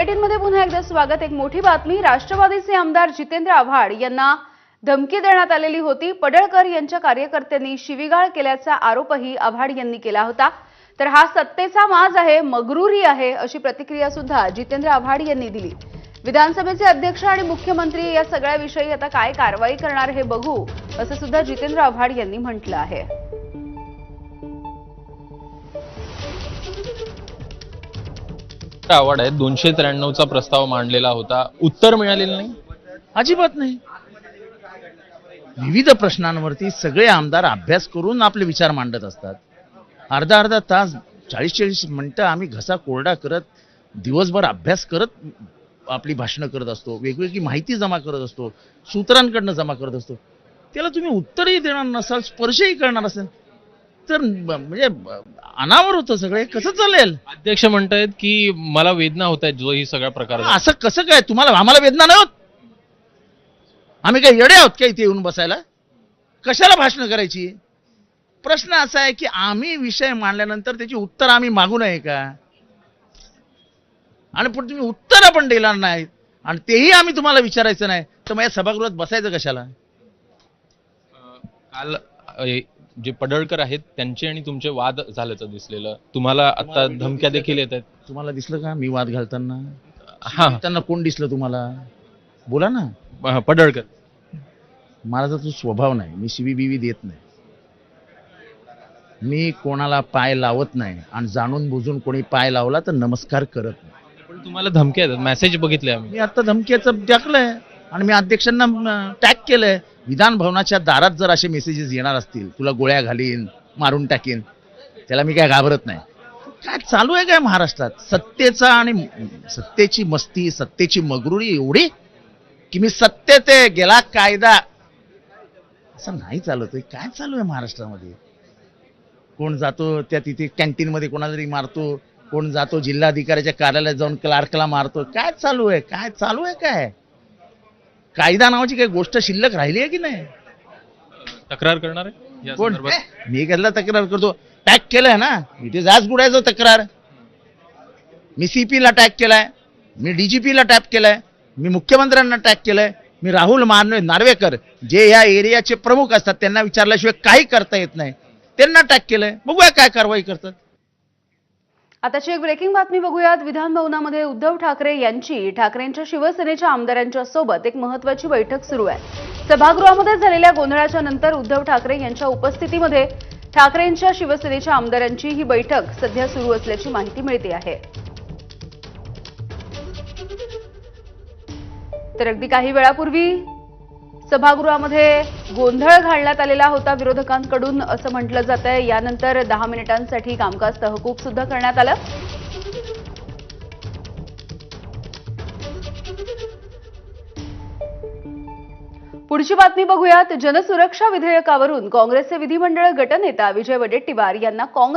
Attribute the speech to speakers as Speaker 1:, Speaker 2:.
Speaker 1: मध्ये पुन्हा एकदा स्वागत। एक मोठी बातमी, राष्ट्रवादीचे आमदार जितेंद्र आव्हाड यांना धमकी देण्यात आलेली होती। पडळकर यांच्या कार्यकर्त्यांनी शिवीगाळ केल्याचा आरोपही आव्हाड यांनी केला होता। तर हा सत्तेचा माज आहे, मगरुरी आहे, अशी प्रतिक्रिया सुद्धा जितेंद्र आव्हाड यांनी दिली। विधानसभेचे अध्यक्ष आणि मुख्यमंत्री या सगळ्या विषयी आता काय कारवाई करणार हे बघू, असं सुद्धा जितेंद्र आव्हाड यांनी म्हटलं आहे।
Speaker 2: आवड आहे 293 चा प्रस्ताव मांडलेला होता, उत्तर मिळालेलं नाही,
Speaker 3: अजिबात नाही। विविध प्रश्नांवरती सगळे आमदार अभ्यास करून आपले विचार मांडत असतात। अर्धा अर्धा तास 40-40 मिनिटं आम्ही घसा कोरडा करत दिवसभर अभ्यास करत आपली भाषणं करत असतो, वेगवेगळी माहिती जमा करत असतो, सूत्रांकडनं जमा करत असतो। त्याला तुम्ही उत्तरही देणार नसाल, स्पर्शही करणार असेल तर म्हणजे अनावर होतं सगळे, कसं चालेल?
Speaker 2: अध्यक्ष म्हणतायत की मला वेदना होत आहेत जो ही सगळा प्रकार झाला।
Speaker 3: असं कसं काय? तुम्हाला आम्हाला वेदना नाही होत? आम्ही काय येडे आहोत का इथे येऊन बसायला? कशाला भाषण करायची? प्रश्न असा आहे की आम्ही विषय मांडल्यानंतर त्याची उत्तर आम्ही मागू नये का? आणि पण तुम्ही उत्तर पण देणार नाहीत आणि तेही आम्ही तुम्हाला विचारायचं नाही, तर मग या सभागृहात बसायचं कशाला?
Speaker 2: काल जे पडळकर आहेत त्यांचे आणि तुमचे वाद झाल्याचं दिसलेलं, तुम्हाला आता धमक्या देखील येत आहेत।
Speaker 3: तुम्हाला दिसलं का मी वाद घालताना?
Speaker 2: हा,
Speaker 3: त्यांना कोण दिसलं तुम्हाला? बोला ना।
Speaker 2: पडळकर,
Speaker 3: माझा तो स्वभाव नाही, मी शिवी देत नाही, मी कोणाला पाय लावत नाही आणि जाणून बुजून कोणी पाय लावला तर नमस्कार करत नाही।
Speaker 2: पण तुम्हाला धमक्या येतात, मेसेज बघितले आम्ही।
Speaker 3: मी आता धमक्याचं टाकलंय आणि मी अध्यक्षांना टॅग केलंय। विधान भवनाच्या दारात जर असे मेसेजेस येणार असतील, तुला गोळ्या घालीन, मारून टाकीन, त्याला मी काय घाबरत नाही। काय चालू आहे काय महाराष्ट्रात? सत्तेचा आणि सत्तेची मस्ती, सत्तेची मगरुरी एवढी की मी सत्तेत आहे, गेला कायदा, असं नाही चालत आहे। काय चालू आहे महाराष्ट्रामध्ये? कोण जातो त्या तिथे कॅन्टीनमध्ये कोणाला तरी मारतो, कोण जातो जिल्हाधिकाऱ्याच्या कार्यालयात जाऊन क्लार्कला मारतो। काय चालू आहे? काय चालू आहे? काय कायदा नावाची काही गोष्ट शिल्लक राहिली आहे की नाही?
Speaker 2: तक्रार करणार आहे या
Speaker 3: कोण?
Speaker 2: संदर्भात?
Speaker 3: मी कसला तक्रार करतो? टॅग केलंय ना, इथे जाच गुडायचं तक्रार। मी सीपीला टॅग केलाय, मी डीजीपीला टॅग केलाय, मी मुख्यमंत्र्यांना टॅग केलंय, मी राहुल नार्वेकर जे या एरियाचे प्रमुख असतात त्यांना विचारल्याशिवाय काही करता येत नाही, त्यांना टॅग केलंय। बघूया काय कारवाई करतात।
Speaker 1: आताची एक ब्रेकिंग बातमी बघूयात। विधान भवनामध्ये उद्धव ठाकरे यांची ठाकरेंच्या शिवसेनेच्या आमदारांच्या सोबत एक महत्त्वाची बैठक सुरू आहे। सभागृहामध्ये झालेल्या गोंधळाच्या नंतर उद्धव ठाकरे यांच्या उपस्थितीमध्ये ठाकरेंच्या शिवसेनेच्या आमदारांची ही बैठक सध्या सुरू असल्याची माहिती मिळते आहे। तर अगदी काही वेळापूर्वी सभागृहामध्ये गोंधळ घालण्यात आलेला होता विरोधकांकडून, असं म्हटलं जातंय। यानंतर 10 मिनिटांसाठी कामकाज तहकूब सुद्धा करण्यात आलं। पुढची बातमी बघूयात। जनसुरक्षा विधेयकावरून काँग्रेसचे विधिमंडळ गटनेता विजय वडेट्टीवार यांना काँग्रेस